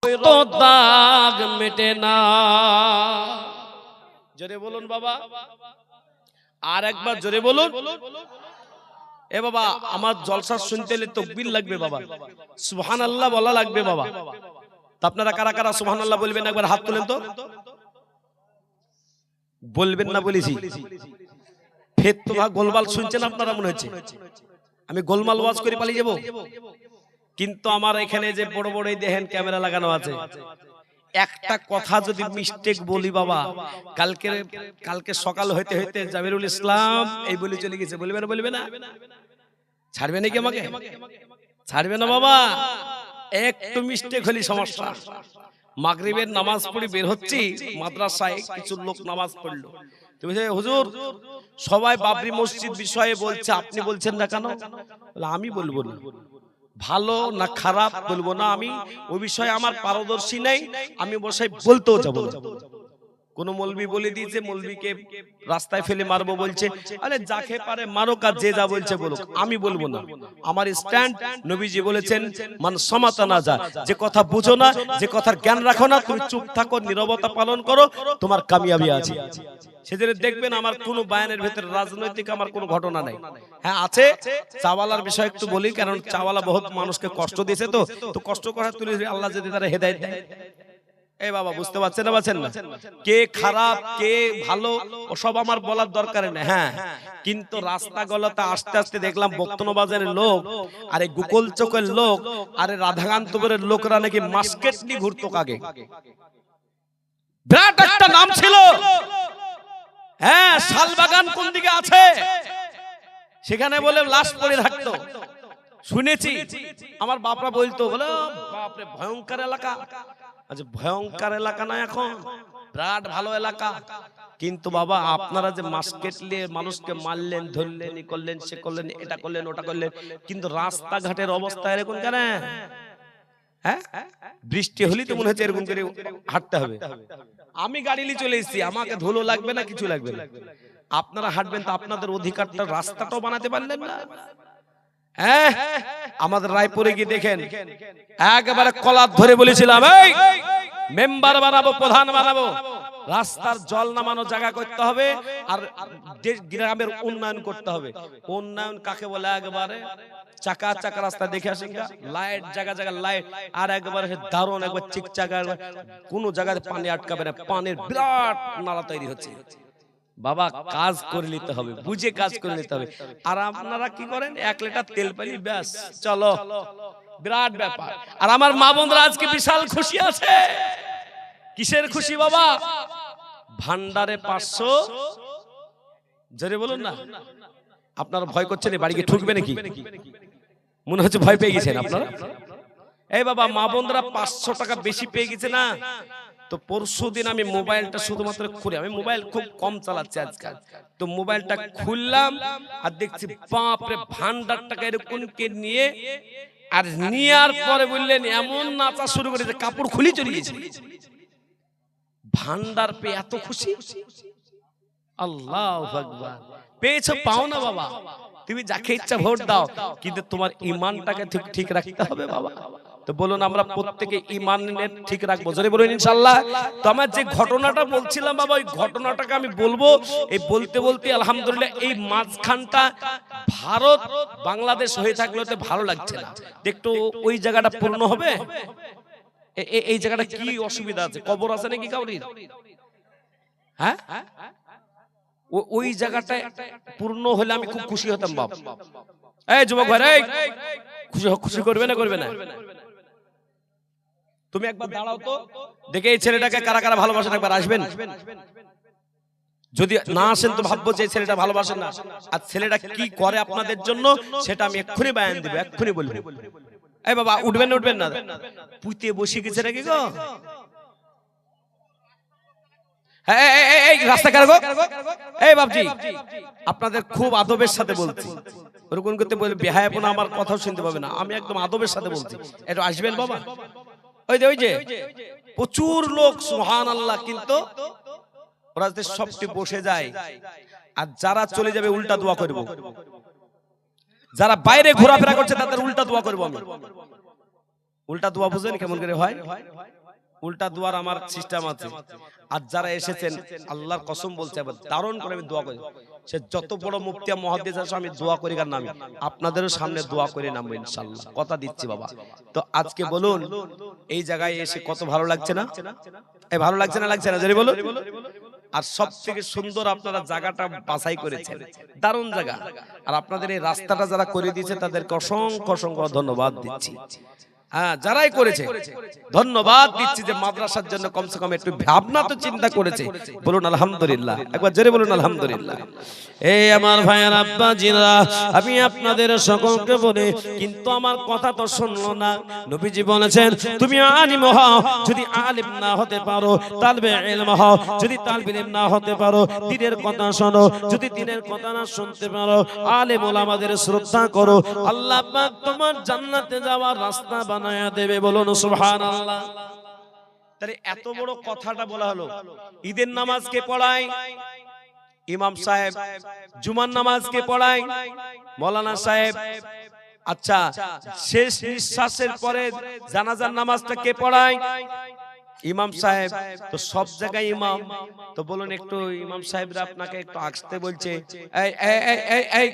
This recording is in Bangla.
রক্ত দাগ মেটে না। জোরে বলুন বাবা, আর একবার জোরে বলুন। এ বাবা, আমার জলসা শুনতে হলে তাকবীর লাগবে বাবা, সুবহানাল্লাহ বলা লাগবে বাবা। তা আপনারা কারা কারা সুবহানাল্লাহ বলবেন একবার হাত তুলেন তো। বলবেন না বলেছি, ফের তো গোলমাল শুনছেন আপনারা মনে হচ্ছে আমি গোলমাল ওয়াজ করে পালিয়ে যাব। কিন্তু আমার এখানে যে বড় বড় দেখেন ক্যামেরা লাগানো আছে, একটা কথা যদি মিস্টেক বলি বাবা, কালকে সকাল হইতে হইতে জামিরুল ইসলাম এই বলে চলে গেছে, বলবে না বলবে না? ছাড়বে নাকি আমাকে? ছাড়বে না বাবা, একটু মিস্টেক হলি সমস্যা। মাগরিবের নামাজ পড়ে বের হচ্ছি, মাদ্রাসায় কিছু লোক নামাজ পড়লো, তুমি হুজুর সবাই বাবরি মসজিদ বিষয়ে বলছে, আপনি বলছেন না কেন? আমি বলবো না, ভালো না খারাপ বলবো না, আমি ওই বিষয়ে আমার পারদর্শী নাই, আমি বসাই বলতেও যাবো না। কোন মৌলবি বলে দিয়েছে মৌলবিকে রাস্তায় ফেলে মারবো বলছে, আরে যাকে পারে মারো, কাজ যে যা বলছে বলুক, আমি বলবো না। আমার স্ট্যান্ড, নবীজি বলেছেন মান সমাতা না যা, যে কথা বুঝো না, যে কথার জ্ঞান রাখো না, তুমি চুপ থাকো, নীরবতা পালন করো, তোমার কামিয়াবি আছে। সেদিন দেখবেন আমার কোন বায়ানের ভেতরে রাজনৈতিক আমার কোন ঘটনা নাই। হ্যাঁ আছে, চাওয়ালার বিষয় একটু বলি, কারণ চাওয়ালা বহুত মানুষকে কষ্ট দিয়েছে, তো কষ্ট করা তুলে আল্লাহ যদি তারা হেদায়েত দেয়। এই বাবা বুঝতে পারছেন না, পাচ্ছেন না? কে খারাপ কে ভালো ওসব আমার বলার দরকার নেই। হ্যাঁ, কিন্তু রাস্তা গলতে আস্তে আস্তে দেখলাম বক্তনবাজারের লোক, আরে গোকুল চকের লোক, আরে রাধাকান্তপুরের লোকরা নাকি মাস্কেট নিয়ে ঘুরতো আগে। বিরাট একটা নাম ছিল, হ্যাঁ শালবাগান কোন দিকে আছে সেখানে বলে লাশ পড়ে থাকতো, শুনেছি। আমার বাপরা বলতো, বলে বাপরে ভয়ঙ্কর এলাকা। আচ্ছা ভয়ঙ্কর এলাকা না, এখন বিরাট ভালো এলাকা। কিন্তু বাবা আপনারা যে মাস্কেট নিয়ে মানুষকে মারলেন, ধরলেন, ই করলেন, সে করলেন, এটা করলেন, ওটা করলেন, কিন্তু রাস্তাঘাটের অবস্থা এরকম কেন? হ্যাঁ, বৃষ্টি হলেই তো মনে হচ্ছে এরকম করে হাঁটতে হবে। আমি গাড়ি নিয়ে চলে এসেছি, আমাকে ধুলো লাগবে না, কিছু লাগবে না। আপনারা হাঁটবেন তো আপনাদের অধিকারটা, রাস্তাটাও বানাতে পারলেন না। হ্যাঁ, আমাদের রায়পুরে গিয়ে দেখেন, একেবারে কলার ধরে বলেছিলাম, এই মেম্বার বানাবো, প্রধান বানাবো, রাস্তার জল নামানো জায়গা করতে হবে, আর গ্রামের উন্নয়ন করতে হবে। উন্নয়ন কাকে বলে? একেবারে চাকা চাকা রাস্তা দেখে আসেন, লাইট জায়গা জায়গা লাইট, আর একবারে দারুণ একবার চিকচাকা, কোন জায়গায় পানি আটকাবে না, পানির বিরাট নালা তৈরি হচ্ছে। বাবা কাজ করে নিতে হবে, বুঝে কাজ করে নিতে হবে। আর আপনারা কি করেন? 1 লিটার তেল পালি ব্যাস চলো, বিরাট ব্যাপার। আর আমার মা বোনরা আজকে বিশাল খুশি আছে। কিসের খুশি বাবা? ভান্ডারে 500, জোরে বলুন না। আপনারা ভয় করছেন বাড়িকে ঠুকবে নাকি? মনে হচ্ছে ভয় পেয়ে গেছেন আপনারা। এই বাবা মা বোনরা 500 টাকা বেশি পেয়ে গেছে না? তো পরশুদিন আমি মোবাইলটা শুধুমাত্র খুলে, আমি মোবাইল খুব কম চালাচ্ছি আজকাল, তো মোবাইলটা খুললাম আর দেখছি বাপরে ভান্ডার টাকা এরকম কে নিয়ে, আর নেওয়ার পরে বললেন এমন নাচা শুরু করেছে, কাপড় খুলে চলে গেছে। ভান্ডার পেয়ে এত খুশি, আল্লাহু আকবার। পেয়েছো পাও না বাবা, তুমি যাকে ইচ্ছা ভোট দাও, কিন্তু তোমার ঈমানটাকে ঠিক রাখতে হবে বাবা। তো বলুন আমরা প্রত্যেকে ঈমানের ঠিক রাখবো, জোরে বলুন ইনশাআল্লাহ। তো আমার যে ঘটনাটা বলছিলাম বাবা, ওই ঘটনাটাকে আমি বলবো, এই বলতে বলতে আলহামদুলিল্লাহ এই মাঝখানটা ভারত বাংলাদেশ হয়ে থাকলে তো ভালো লাগছে না, একটু ওই জায়গাটা পূর্ণ হবে। এই জায়গাটা কি অসুবিধা আছে? কবর আছে নাকি কাউরির? হ্যাঁ, ওই জায়গাটা পূর্ণ হলে আমি খুব খুশি হতাম বাপ। এই যুবক ভাই, খুশি করবে না করবে না? তুমি একবার দাঁড়াও তো দেখে, এই ছেলেটাকে কারা কারা ভালোবাসেন একবার আসবেন। যদি না আসেন তো ভাববো যে ছেলেটা ভালোবাসেন না। আর ছেলেটা কি করে আপনাদের জন্য সেটা আমি এক্ষুনি বয়ান দিব, এক্ষুনি বলবো। এই বাবা উঠবেন না, উঠবেন না, পুঁতে বসে গেছে নাকি গো? রাস্তা কার গো? এই বাবজি আপনাদের খুব আদবের সাথে বলছি, ওরকম করতে বলে বেহায়াপনা আমার কথাও শুনতে পাবে না, আমি একদম আদবের সাথে বলছি, একটু আসবেন বাবা। ওই যে প্রচুর লোক সুবহানাল্লাহ, কিন্তু ওরা যদি সবটি বসে যায়, আর যারা চলে যাবে উল্টা দোয়া করব, যারা বাইরে ঘোরাফেরা করছে তাদের উল্টা দোয়া করব আমি। উল্টা দোয়া বুঝেন কেমন করে হয়? উল্টা দোয়ার আমার সিস্টেম আছে। আর যারা এসেছেন আল্লাহর কসম বলছে দারুণ করে আমি দোয়া করি, সে যত বড় মুফতি মুহাদ্দিস আছে আমি দোয়া করি আর নামি, আপনাদেরও সামনে দোয়া করে নামবো ইনশাআল্লাহ, কথা দিচ্ছি বাবা। তো আজকে বলুন এই জায়গায় এসে কত ভালো লাগছে না? এই ভালো লাগছে না, লাগছে না জোরে বলুন। আর সব থেকে সুন্দর আপনারা জায়গাটা বাছাই করেছেন, দারুণ জায়গা। আর আপনাদের এই রাস্তাটা যারা করে দিয়েছে তাদেরকে অসংখ্য অসংখ্য ধন্যবাদ দিচ্ছি। হ্যাঁ, যারাই করেছে ধন্যবাদ দিচ্ছি, যে মাদ্রাসার জন্য কমসে কম একটু ভাবনা তো চিন্তা করেছে। বলুন আলহামদুলিল্লাহ, একবার জোরে বলুন আলহামদুলিল্লাহ। এই আমার ভাইয়ের আব্বা জিরা, আমি আপনাদের সকলকে বলি, কিন্তু আমার কথা তো শুনলো না। নবীজি বলেছেন তুমি আলিম হও, যদি আলিম না হতে পারো তালবে ইলম হও, যদি তালবে ইলম না হতে পারো দ্বীনের কথা শোনো, যদি দ্বীনের কথা না শুনতে পারো আলেম ওলামাদের শ্রদ্ধা করো, আল্লাহ পাক তোমার জান্নাতে যাওয়ার রাস্তা বানায়া দেবে। বলুন সুবহানাল্লাহ। তাহলে এত বড় কথাটা বলা হলো। ঈদের নামাজ কে পড়ায়? ইমাম সাহেব। জুমার নামাজ কে পড়ায়? মৌলানা সাহেব। আচ্ছা, শেষ নিঃশ্বাসের পরে জানাজার নামাজটা কে পড়ায়? ইমাম সাহেব। তো সব জায়গায় ইমাম। তো বলুন একটু ইমাম সাহেবরা আপনাকে একটু আসতে বলছে, এই এই এই এই